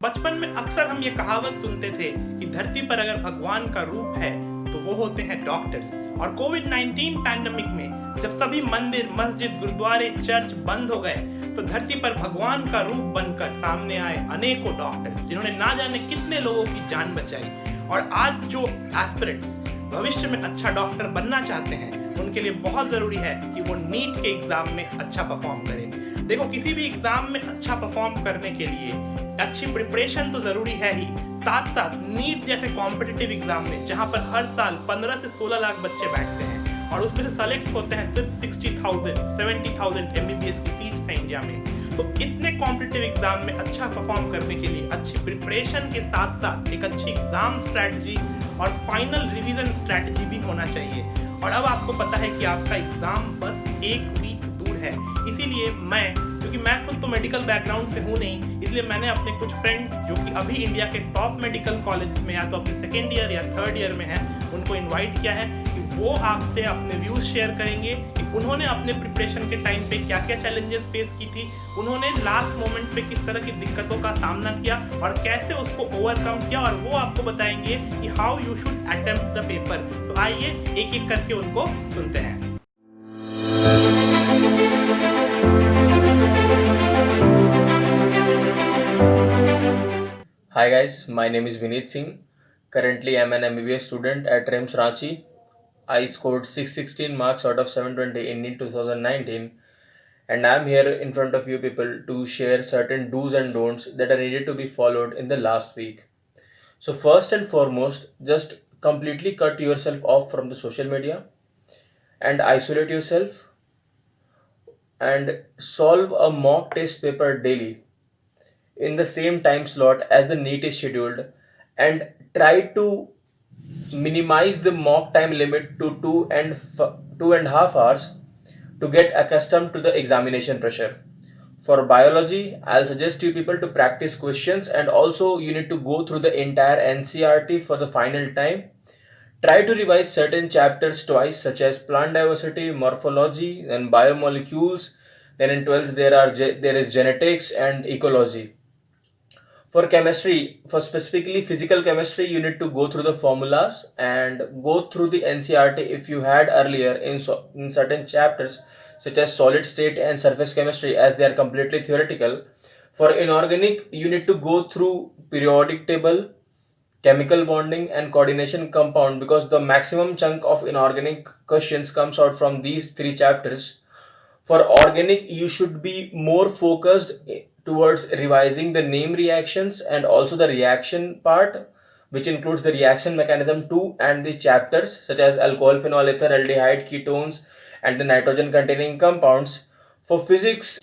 बचपन में अक्सर हम ये कहावत सुनते थे कि धरती पर अगर भगवान का रूप है तो वो होते हैं डॉक्टर्स। और कोविड-19 पैंडेमिक में जब सभी मंदिर, मस्जिद, गुरुद्वारे, चर्च बंद हो गए तो धरती पर भगवान का रूप बनकर सामने आए अनेकों डॉक्टर्स, जिन्होंने ना जाने कितने लोगों की जान बचाई। और आज जो एस्पिरेंट्स भविष्य में अच्छा डॉक्टर बनना चाहते हैं, उनके लिए बहुत जरूरी है कि वो नीट के एग्जाम में अच्छा परफॉर्म करें। देखो, किसी भी एग्जाम में अच्छा परफॉर्म करने के लिए अच्छी प्रिपरेशन तो जरूरी है ही, साथ साथ नीट जैसे कॉम्पिटिटिव एग्जाम में जहां पर हर साल 15 से 16 लाख बच्चे बैठते हैं और उसमें से सेलेक्ट होते हैं सिर्फ 70,000 एमबीबीएस की सीट्स हैं इंडिया में। तो इतने कॉम्पिटिटिव एग्जाम में अच्छा परफॉर्म करने के लिए अच्छी प्रिपरेशन के साथ साथ एक अच्छी एग्जाम स्ट्रैटेजी और फाइनल रिवीजन स्ट्रैटेजी भी होना चाहिए। और अब आपको पता है कि आपका एग्जाम बस एक वीक दूर है, इसीलिए क्योंकि मैं खुद तो मेडिकल बैकग्राउंड से हूँ नहीं, इसलिए मैंने अपने कुछ फ्रेंड्स जो कि अभी इंडिया के टॉप मेडिकल कॉलेजेस में या तो अपने सेकेंड ईयर या थर्ड ईयर में हैं, उनको इनवाइट किया है कि वो आपसे अपने व्यूज शेयर करेंगे कि उन्होंने अपने प्रिपरेशन के टाइम पे क्या क्या चैलेंजेस फेस की थी, उन्होंने लास्ट मोमेंट पे किस तरह की दिक्कतों का सामना किया और कैसे उसको ओवरकम किया, और वो आपको बताएंगे कि how you should attempt the paper. तो आइए एक एक करके उनको सुनते हैं। Hi guys, my name is Vineet Singh. Currently I am an MBBS student at RIMS Ranchi. I scored 616 marks out of 720 in NEET 2019, and I am here in front of you people to share certain do's and don'ts that are needed to be followed in the last week. So first and foremost, just completely cut yourself off from the social media and isolate yourself and solve a mock test paper daily in the same time slot as the NEET is scheduled, and try to minimize the mock time limit to 2.5 hours to get accustomed to the examination pressure. For biology, I'll suggest you people to practice questions, and also you need to go through the entire NCERT for the final time. Try to revise certain chapters twice, such as plant diversity, morphology, and biomolecules. Then in 12th there is genetics and ecology. For chemistry, for specifically physical chemistry, you need to go through the formulas and go through the NCERT if you had earlier in certain chapters such as solid state and surface chemistry, as they are completely theoretical. For inorganic, you need to go through periodic table, chemical bonding and coordination compound, because the maximum chunk of inorganic questions comes out from these three chapters. For organic, you should be more focused towards revising the name reactions and also the reaction part, which includes the reaction mechanism too, and the chapters such as alcohol, phenol, ether, aldehyde, ketones, and the nitrogen containing compounds. For physics,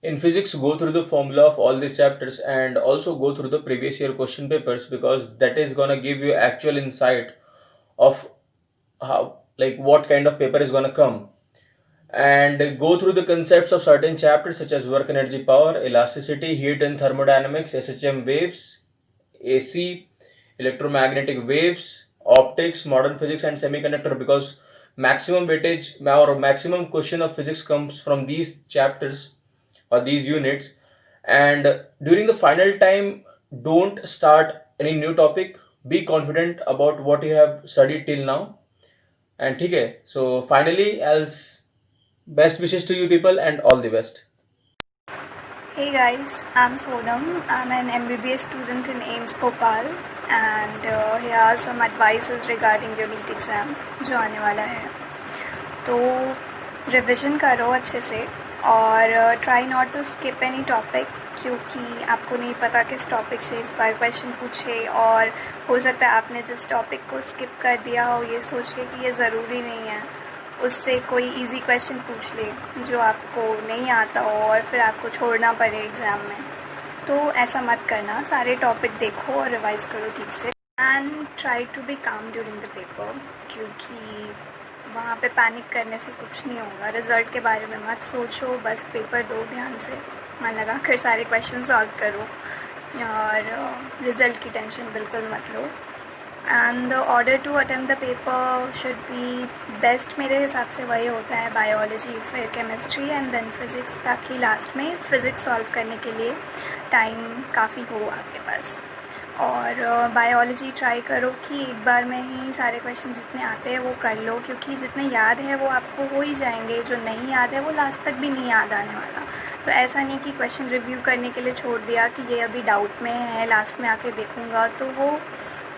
in physics, go through the formula of all the chapters and also go through the previous year question papers, because that is gonna give you actual insight of how, like, what kind of paper is gonna come. And go through the concepts of certain chapters such as work energy power, elasticity, heat and thermodynamics, SHM waves, AC, electromagnetic waves, optics, modern physics and semiconductor, because maximum weightage or maximum question of physics comes from these chapters or these units. And during the final time, don't start any new topic. Be confident about what you have studied till now. And okay, so finally, as best wishes to you people and all the best. Hey guys, I'm Sonam. I'm an MBBS student in AIMS Bhopal, and here are some advices regarding your NEET exam जो आने वाला है। तो revision करो अच्छे से और try not to skip any topic, क्योंकि आपको नहीं पता किस टॉपिक से इस बार क्वेश्चन पूछे, और हो सकता है आपने जिस टॉपिक को स्किप कर दिया हो ये सोच के कि ये ज़रूरी नहीं है, उससे कोई इजी क्वेश्चन पूछ ले जो आपको नहीं आता हो और फिर आपको छोड़ना पड़े एग्ज़ाम में। तो ऐसा मत करना, सारे टॉपिक देखो और रिवाइज करो ठीक से, एंड ट्राई टू बी काम ड्यूरिंग द पेपर, क्योंकि वहाँ पे पैनिक करने से कुछ नहीं होगा। रिज़ल्ट के बारे में मत सोचो, बस पेपर दो ध्यान से, मन लगा कर सारे क्वेश्चन सॉल्व करो और रिज़ल्ट की टेंशन बिल्कुल मत लो। And the order to attempt the paper should be best मेरे हिसाब से वही होता है बायोलॉजी, फिर केमिस्ट्री एंड देन फिज़िक्स, ताकि लास्ट में फ़िज़िक्स सॉल्व करने के लिए टाइम काफ़ी हो आपके पास। और बायोलॉजी ट्राई करो कि एक बार में ही सारे क्वेश्चन जितने आते हैं वो कर लो, क्योंकि जितने याद है वो आपको हो ही जाएंगे, जो नहीं याद है वो लास्ट तक भी नहीं याद आने वाला। तो ऐसा नहीं कि क्वेश्चन रिव्यू करने के लिए छोड़ दिया कि ये अभी डाउट में है, लास्ट में आके देखूँगा, तो वो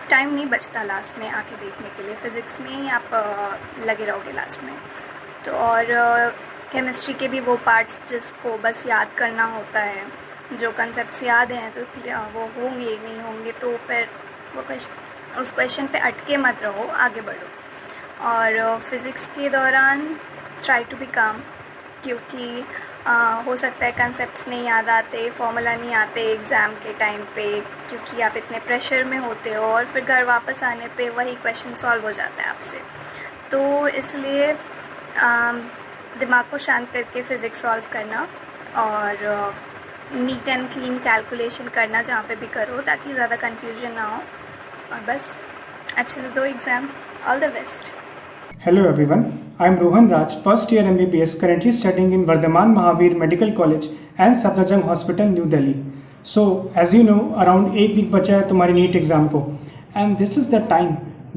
टाइम नहीं बचता लास्ट में आके देखने के लिए। फ़िज़िक्स में ही आप लगे रहोगे लास्ट में। तो और केमिस्ट्री के भी वो पार्ट्स जिसको बस याद करना होता है, जो कंसेप्ट्स याद हैं तो वो होंगे नहीं होंगे, तो फिर वो उस क्वेश्चन पे अटके मत रहो, आगे बढ़ो। और फिज़िक्स के दौरान ट्राई टू बी काम, क्योंकि हो सकता है कंसेप्ट्स नहीं याद आते, फॉर्मूला नहीं आते एग्ज़ाम के टाइम पे, क्योंकि आप इतने प्रेशर में होते हो, और फिर घर वापस आने पे वही क्वेश्चन सॉल्व हो जाता है आपसे। तो इसलिए दिमाग को शांत करके फ़िज़िक्स सॉल्व करना और नीट एंड क्लीन कैलकुलेशन करना जहाँ पे भी करो, ताकि ज़्यादा कन्फ्यूजन ना हो, और बस अच्छे से दो exam. All the best. Hello everyone, I am Rohan Raj, first year MBBS, currently studying in Vardhaman Mahavir Medical College and Safdarjung Hospital, New Delhi. So, as you know, around 1 week बचा है तुम्हारी NEET exam को, and this is the time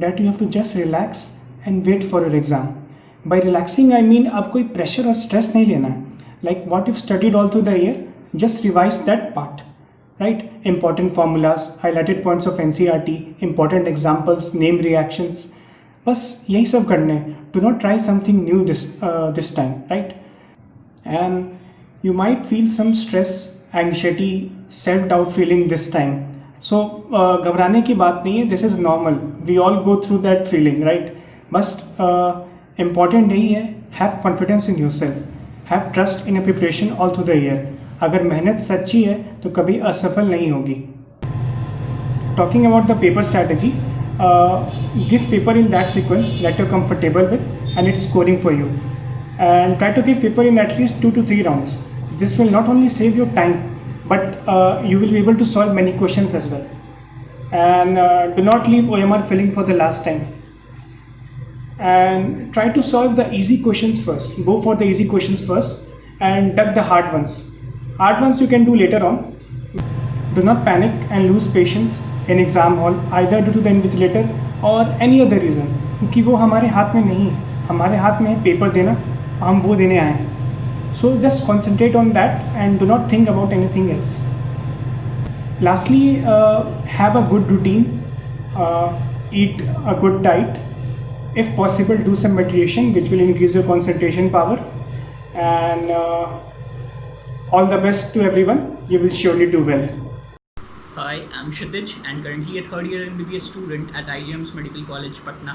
that you have to just relax and wait for your exam. By relaxing, I mean अब कोई pressure और stress नहीं लेना है. Like what you've studied all through the year, just revise that part. Right? Important formulas, highlighted points of NCERT, important examples, name reactions. बस यही सब करने हैं. Do not try something new this time, right? And you might feel some stress, anxiety, self doubt feeling this time. So घबराने की बात नहीं है, this is normal, we all go through that feeling, right? बस important यही है, have confidence in yourself, have trust in a preparation all through the year. अगर मेहनत सच्ची है तो कभी असफल नहीं होगी. Talking about the paper strategy, give paper in that sequence that you're comfortable with and it's scoring for you, and try to give paper in at least 2 to 3 rounds. This will not only save your time, but you will be able to solve many questions as well. And do not leave OMR filling for the last time, and try to solve the easy questions first. Go for the easy questions first and duck the hard ones. Hard ones you can do later on. Do not panic and lose patience in exam hall, either due to the invigilator or any other reason, क्योंकि वो हमारे हाथ में नहीं है. हमारे हाथ में है पेपर देना, हम वो देने आए हैं. So just concentrate on that and do not think about anything else. Lastly, have a good routine, eat a good diet, if possible do some meditation which will increase your concentration power, and all the best to everyone. You will surely do well. Hi, I'm Kshitij and currently a third year MBBS student at IGM's Medical College, Patna.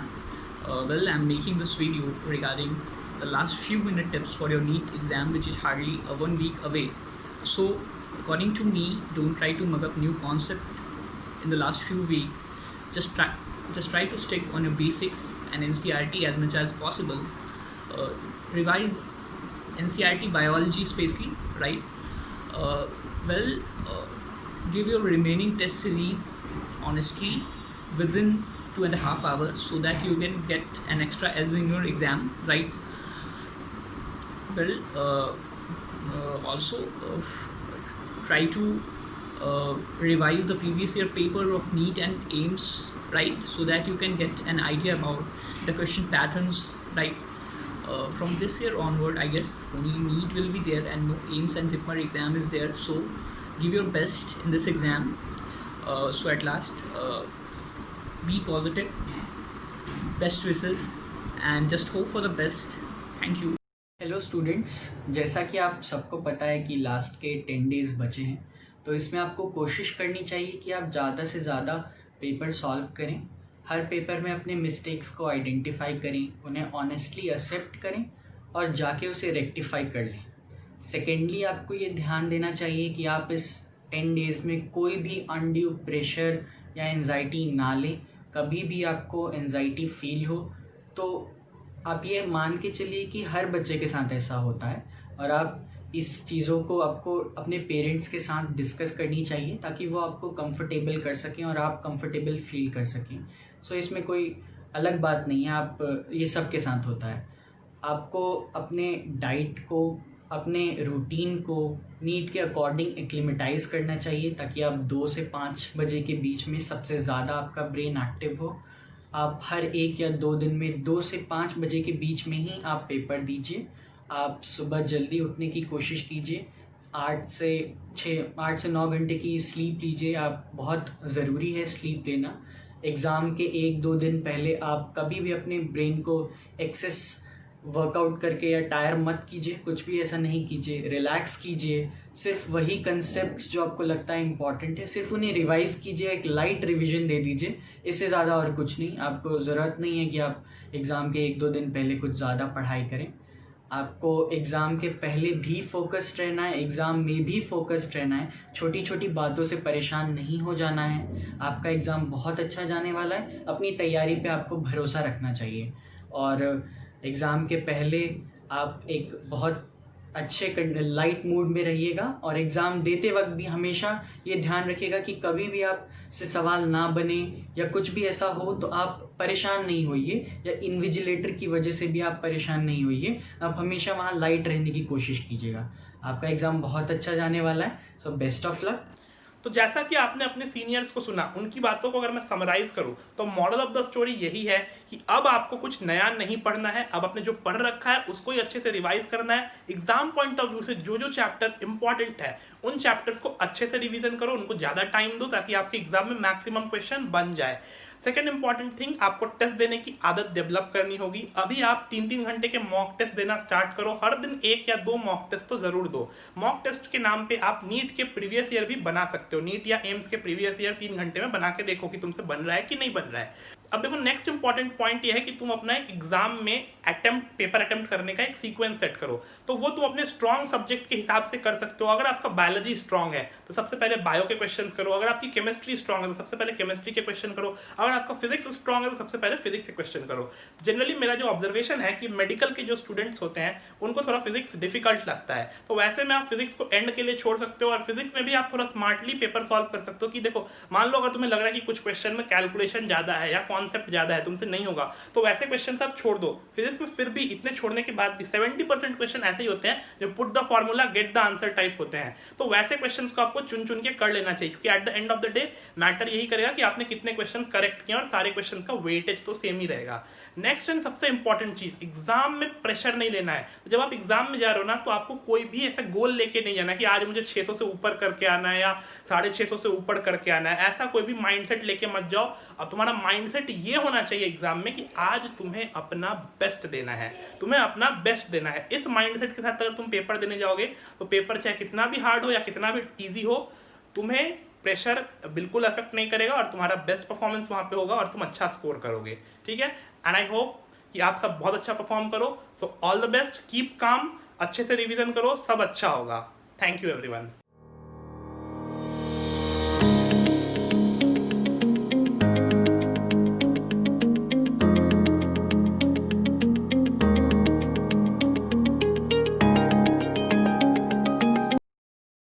I'm making this video regarding the last few minute tips for your NEET exam, which is hardly 1 week away. So, according to me, don't try to mug up new concept in the last few weeks. Just try to stick on your basics and NCERT as much as possible. Revise NCERT biology especially, right? Give your remaining test series honestly within 2.5 hours so that you can get an extra S in your exam, right? Also try to revise the previous year paper of NEET and AIMS, right? So that you can get an idea about the question patterns, right? From this year onward, I guess only NEET will be there and no AIMS and ZIPMER exam is there. So give your best in this exam. So at last, be positive, best wishes, and just hope for the best. Thank you. Hello students, जैसा कि आप सबको पता है कि last के 10 days बचे हैं, तो इसमें आपको कोशिश करनी चाहिए कि आप ज़्यादा से ज़्यादा पेपर सॉल्व करें. हर पेपर में अपने मिस्टेक्स को आइडेंटिफाई करें, उन्हें ऑनेस्टली एक्सेप्ट करें और जाके उसे रेक्टिफाई कर लें. सेकेंडली, आपको ये ध्यान देना चाहिए कि आप इस 10 डेज़ में कोई भी अनड्यू प्रेशर या एंजाइटी ना लें. कभी भी आपको एंजाइटी फील हो तो आप ये मान के चलिए कि हर बच्चे के साथ ऐसा होता है, और आप इस चीज़ों को आपको अपने पेरेंट्स के साथ डिस्कस करनी चाहिए ताकि वो आपको कंफर्टेबल कर सकें और आप कंफर्टेबल फील कर सकें। सो इसमें कोई अलग बात नहीं है, आप ये सब के साथ होता है। आपको अपने डाइट को, अपने रूटीन को नीट के अकॉर्डिंग एक्लिमेटाइज करना चाहिए ताकि आप 2 से 5 बजे के बीच में सबसे ज़्यादा आपका ब्रेन एक्टिव हो। आप हर 1 या 2 दिन में 2 से 5 बजे के बीच में ही आप पेपर दीजिए। आप सुबह जल्दी उठने की कोशिश कीजिए, 8 से 9 घंटे की स्लीप लीजिए। आप बहुत ज़रूरी है स्लीप लेना। एग्ज़ाम के 1-2 दिन पहले आप कभी भी अपने ब्रेन को एक्सेस वर्कआउट करके या टायर मत कीजिए, कुछ भी ऐसा नहीं कीजिए, रिलैक्स कीजिए। सिर्फ वही कंसेप्ट्स जो आपको लगता है इम्पॉर्टेंट है सिर्फ उन्हें रिवाइज कीजिए, एक लाइट रिवीजन दे दीजिए, इससे ज़्यादा और कुछ नहीं। आपको ज़रूरत नहीं है कि आप एग्ज़ाम के 1-2 दिन पहले कुछ ज़्यादा पढ़ाई करें। आपको एग्ज़ाम के पहले भी फोकस्ड रहना है, एग्ज़ाम में भी फोकस्ड रहना है। छोटी छोटी बातों से परेशान नहीं हो जाना है। आपका एग्ज़ाम बहुत अच्छा जाने वाला है, अपनी तैयारी पे आपको भरोसा रखना चाहिए। और एग्ज़ाम के पहले आप एक बहुत अच्छे लाइट मूड में रहिएगा और एग्ज़ाम देते वक्त भी हमेशा ये ध्यान रखिएगा कि कभी भी आप से सवाल ना बने या कुछ भी ऐसा हो तो आप परेशान नहीं होइए, या इन्विजिलेटर की वजह से भी आप परेशान नहीं होइए। आप हमेशा वहाँ लाइट रहने की कोशिश कीजिएगा। आपका एग्ज़ाम बहुत अच्छा जाने वाला है। So best of luck. तो जैसा कि आपने अपने सीनियर्स को सुना, उनकी बातों को अगर मैं समराइज करूं तो मॉरल ऑफ द स्टोरी यही है कि अब आपको कुछ नया नहीं पढ़ना है, अब आपने जो पढ़ रखा है उसको ही अच्छे से रिवाइज करना है। एग्जाम पॉइंट ऑफ व्यू से जो जो चैप्टर इंपॉर्टेंट है उन चैप्टर्स को अच्छे से रिवीजन करो, उनको ज़्यादा टाइम दो ताकि आपके एग्जाम में मैक्सिमम क्वेश्चन बन जाए। सेकेंड इंपॉर्टेंट थिंग, आपको टेस्ट देने की आदत डेवलप करनी होगी। अभी आप 3-3 घंटे के मॉक टेस्ट देना स्टार्ट करो। हर दिन 1 या 2 मॉक टेस्ट तो जरूर दो। मॉक टेस्ट के नाम पे आप नीट के प्रीवियस ईयर भी बना सकते हो। नीट या एम्स के प्रीवियस ईयर 3 घंटे में बना के देखो कि तुमसे बन रहा है कि नहीं बन रहा है। अब देखो नेक्स्ट इंपॉर्टेंट पॉइंट ये है कि तुम अपना एक एग्जाम में पेपर अटेम्प्ट करने का एक सीक्वेंस सेट करो। तो वो तुम अपने स्ट्रॉन्ग सब्जेक्ट के हिसाब से कर सकते हो। अगर आपका बायोलॉजी स्ट्रॉन्ग है तो सबसे पहले बायो के क्वेश्चंस करो। अगर आपकी केमिस्ट्री स्ट्रॉन्ग है तो सबसे पहले केमिस्ट्री के क्वेश्चन करो। अगर आपका फिजिक्स स्ट्रॉन्ग है तो सबसे पहले फिजिक्स के क्वेश्चन करो। जनरली मेरा जो ऑब्जर्वेशन है कि मेडिकल के जो स्टूडेंट्स होते हैं उनको थोड़ा फिजिक्स डिफिकल्ट लगता है, तो वैसे में आप फिजिक्स को एंड के लिए छोड़ सकते हो और फिजिक्स में भी आप थोड़ा स्मार्टली पेपर सॉल्व कर सकते हो। कि देखो मान लो अगर तुम्हें लग रहा है कि कुछ क्वेश्चन में कैलकुलेशन ज्यादा है या कॉन्सेप्ट ज्यादा है, तुमसे नहीं होगा, तो वैसे क्वेश्चन आप छोड़ दो। फिजिक्स में फिर भी इतने छोड़ने के बाद भी 70% क्वेश्चन ऐसे ही होते हैं जो put the formula get the answer type होते हैं। तो वैसे क्वेश्चंस को आपको चुन चुन के कर लेना चाहिए, क्योंकि at the end of the day matter यही करेगा कि आपने कितने क्वेश्चंस करेक्ट किए और सारे क्वेश्चंस का वेटेज तो सेम ही रहेगा। नेक्स्ट एंड सबसे इंपॉर्टेंट चीज, एग्जाम में प्रेशर नहीं लेना है। तो जब आप एग्जाम में जा रहे हो ना तो आपको कोई भी ऐसा गोल लेके नहीं जाना कि आज मुझे 600 से ऊपर करके आना है या 650 से ऊपर करके आना है। ऐसा कोई भी माइंडसेट लेके मत जाओ। अब तुम्हारा माइंडसेट ये होना चाहिए एग्जाम में कि आज तुम्हें अपना बेस्ट देना है, तुम्हें अपना बेस्ट देना है। इस माइंडसेट के साथ अगर तुम पेपर देने जाओगे तो पेपर चाहे कितना भी हार्ड हो या कितना भी इजी हो, तुम्हें प्रेशर बिल्कुल अफेक्ट नहीं करेगा और तुम्हारा बेस्ट परफॉर्मेंस वहां पे होगा और तुम अच्छा स्कोर करोगे। ठीक है, एंड आई होप कि आप सब बहुत अच्छा परफॉर्म करो। So all the best, keep calm, अच्छे से रिवीजन करो, सब अच्छा होगा। Thank you everyone.